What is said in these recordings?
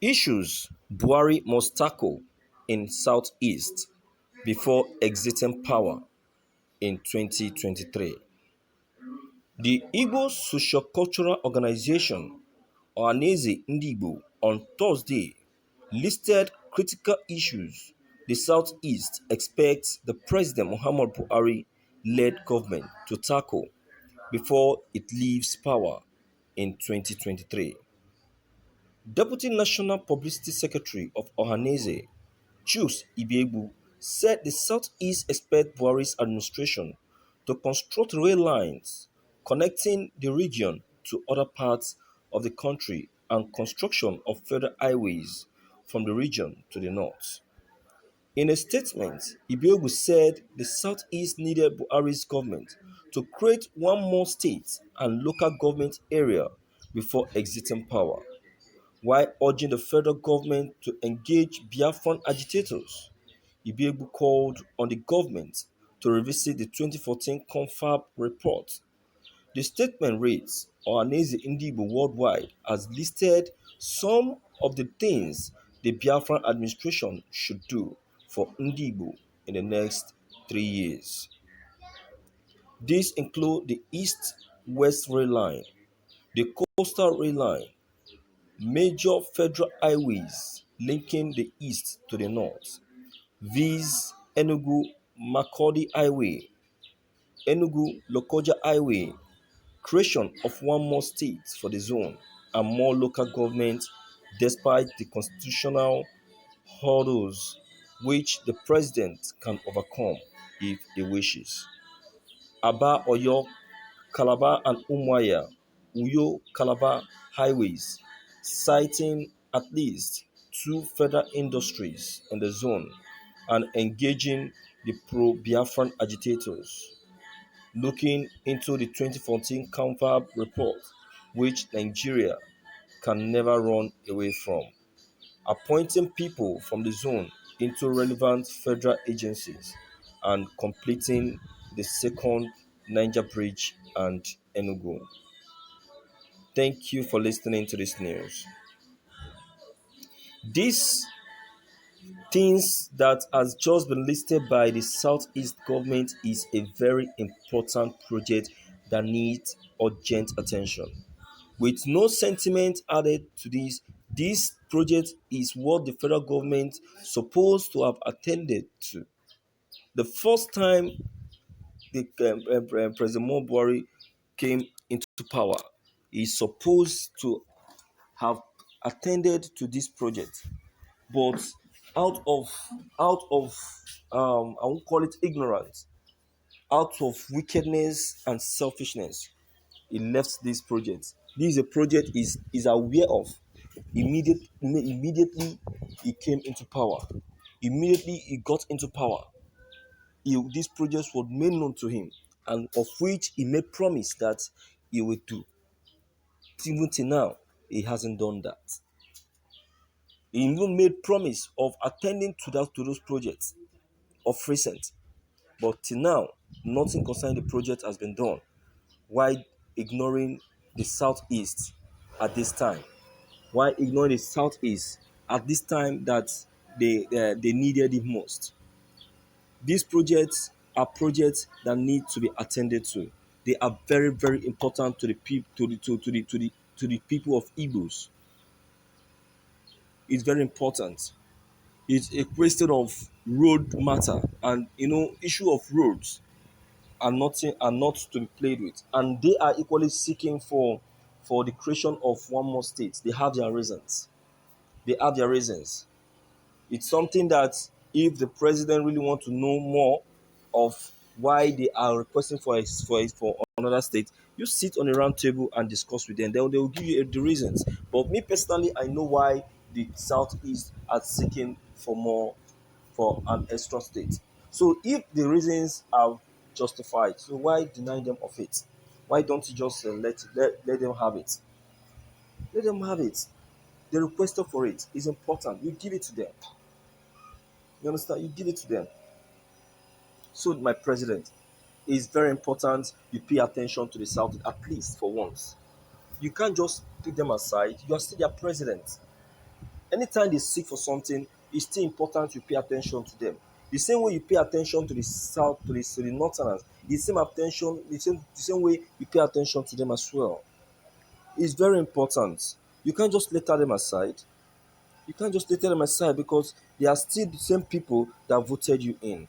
Issues Buhari must tackle in Southeast before exiting power in 2023. The Igbo Sociocultural Organization Ohaneze Igbo on Thursday listed critical issues the Southeast expects the President Muhammad Buhari-led government to tackle before it leaves power in 2023. Deputy National Publicity Secretary of Ohaneze, Chus Ibiegbu, said the Southeast expect Buhari's administration to construct rail lines connecting the region to other parts of the country and construction of further highways from the region to the north. In a statement, Ibiegbu said the Southeast needed Buhari's government to create one more state and local government area before exiting power, while urging the federal government to engage Biafran agitators. Ibiegbu called on the government to revisit the 2014 Confab report. The statement reads, Ohaneze Ndigbo Worldwide has listed some of the things the Biafran administration should do for Ndigbo in the next 3 years. These include the East-West Rail Line, the Coastal Rail Line, major federal highways linking the east to the north, viz. Enugu-Makurdi Highway, Enugu-Lokoja Highway, creation of one more state for the zone, and more local government despite the constitutional hurdles which the president can overcome if he wishes. Aba Oyo, Calabar and Umuahia, Uyo Calabar highways, citing at least two federal industries in the zone and engaging the pro-Biafran agitators. Looking into the 2014 Confab report, which Nigeria can never run away from, appointing people from the zone into relevant federal agencies, and completing the second Niger Bridge and Enugu. Thank you for listening to this news. These things that has just been listed by the Southeast government is a very important project that needs urgent attention. With no sentiment added to this project is what the federal government supposed to have attended to. The first time President Buhari came into power, he is supposed to have attended to this project, but out of I won't call it ignorance, out of wickedness and selfishness, he left this project. This is a project is aware of. Immediately he came into power. Immediately he got into power. This project was made known to him, and of which he made promise that he would do. Even till now, he hasn't done that. He even made promise of attending to those projects of recent, but till now, nothing concerning the project has been done. Why ignoring the Southeast at this time? Why ignoring the Southeast at this time that they needed it most? These projects are projects that need to be attended to. They are very, very important to the people to the people of Igbos. It's very important. It's a question of road matter, and issue of roads are not to be played with, and they are equally seeking for the creation of one more state. They have their reasons. They have their reasons. It's something that if the president really want to know more of why they are requesting for another state, you sit on a round table and discuss with them. They will give you the reasons. But me personally, I know why the Southeast are seeking for more, for an extra state. So if the reasons are justified, so why deny them of it? Why don't you just let them have it? Let them have it. The requester for it is important. You give it to them. You understand? You give it to them. So, my president, it's very important you pay attention to the South at least for once. You can't just put them aside. You are still their president. Anytime they seek for something, it's still important you pay attention to them. The same way you pay attention to the south, to the northerners, the same way you pay attention to them as well. It's very important. You can't just let them aside. You can't just let them aside because they are still the same people that voted you in.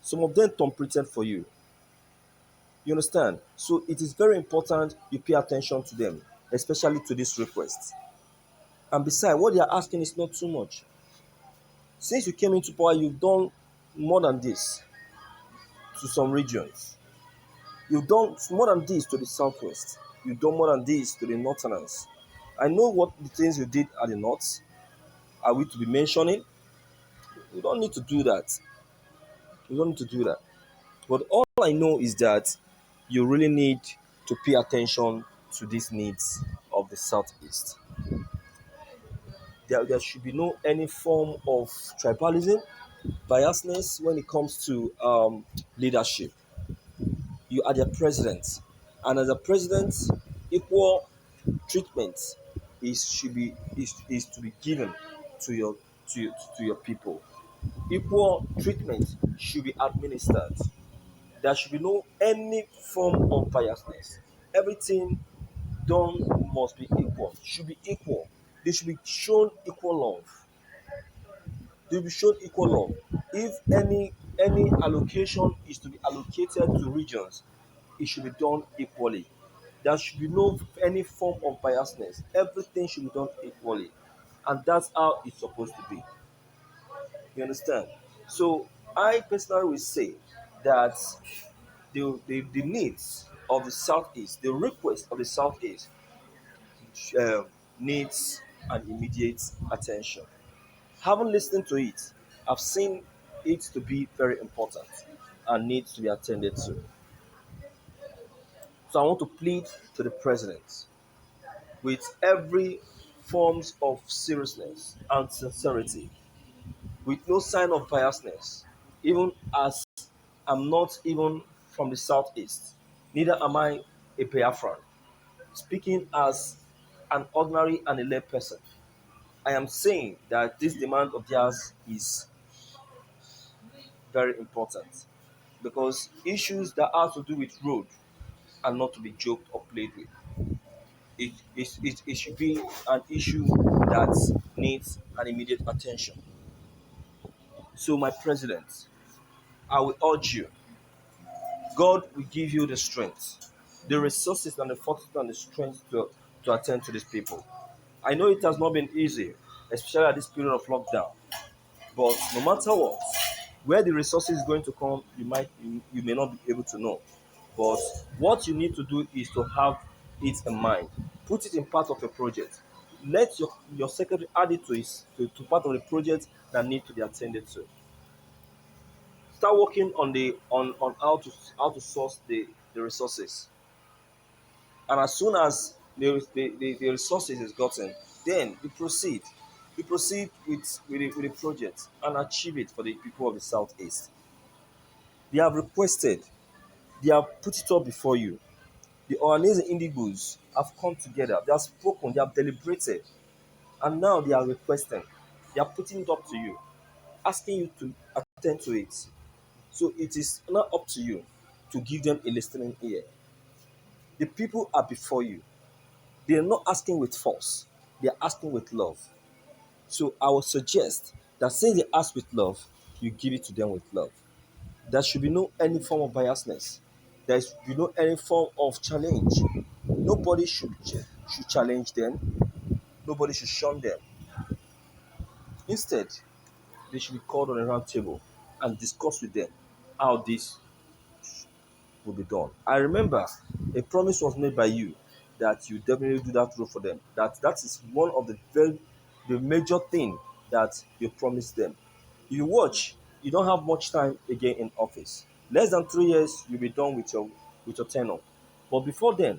Some of them turn pretend for you. You understand? So it is very important you pay attention to them, especially to this request. And besides, what they are asking is not too much. Since you came into power, you've done more than this to some regions. You've done more than this to the southwest. You've done more than this to the northerners. I know what the things you did at the north. Are we to be mentioning? You don't need to do that. You don't need to do that. But all I know is that you really need to pay attention to these needs of the southeast. There should be no any form of tribalism, biasness when it comes to leadership. You are the president, and as a president, equal treatment is to be given to your to your people. Equal treatment should be administered. There should be no any form of biasness. Everything done must be equal. Should be equal. They should be shown equal love. They will be shown equal love. If any allocation is to be allocated to regions, it should be done equally. There should be no any form of biasness. Everything should be done equally, and that's how it's supposed to be. You understand? So I personally will say that the needs of the southeast, the request of the southeast, um, needs an immediate attention. Having listened to it, I've seen it to be very important and needs to be attended to. So I want to plead to the president with every forms of seriousness and sincerity, with no sign of biasness, even as I'm not even from the southeast, neither am I a Biafran. Speaking as an ordinary and a lay person, I am saying that this demand of theirs is very important because issues that have to do with road are not to be joked or played with. It should be an issue that needs an immediate attention. So, my president, I will urge you, God will give you the strength, the resources, and the fortitude and the strength to attend to these people. I know it has not been easy, especially at this period of lockdown. But no matter what, where the resources is going to come, you may not be able to know. But what you need to do is to have it in mind. Put it in part of your project. Let your secretary add it to part of the project that need to be attended to. Start working on how to source the resources. And as soon as the resources is gotten, then we proceed. We proceed with the project and achieve it for the people of the southeast. They have requested, they have put it up before you. The Ohaneze Indigos have come together, they have spoken, they have deliberated, and now they are requesting, they are putting it up to you, asking you to attend to it. So it is now up to you to give them a listening ear. The people are before you. They are not asking with force, they are asking with love. So I would suggest that since they ask with love, you give it to them with love. There should be no any form of biasness. There should be no any form of challenge. Nobody should challenge them. Nobody should shun them. Instead, they should be called on a round table and discuss with them how this will be done. I remember a promise was made by you that you definitely do that role for them. That is one of the major thing that you promised them. You watch, you don't have much time again in office. Less than 3 years, you'll be done with your tenure. But before then,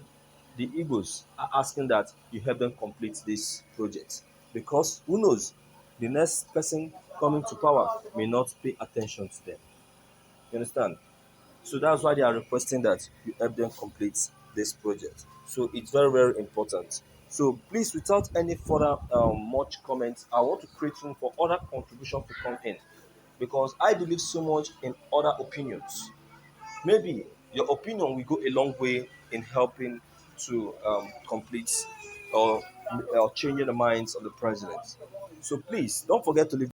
the Igbos are asking that you help them complete this project. Because who knows, the next person coming to power may not pay attention to them. You understand? So that's why they are requesting that you help them complete this project. So it's very, very important. So please, without any further much comments, I want to create room for other contributions to come in, because I believe so much in other opinions. Maybe your opinion will go a long way in helping to complete or changing the minds of the president. So please don't forget to leave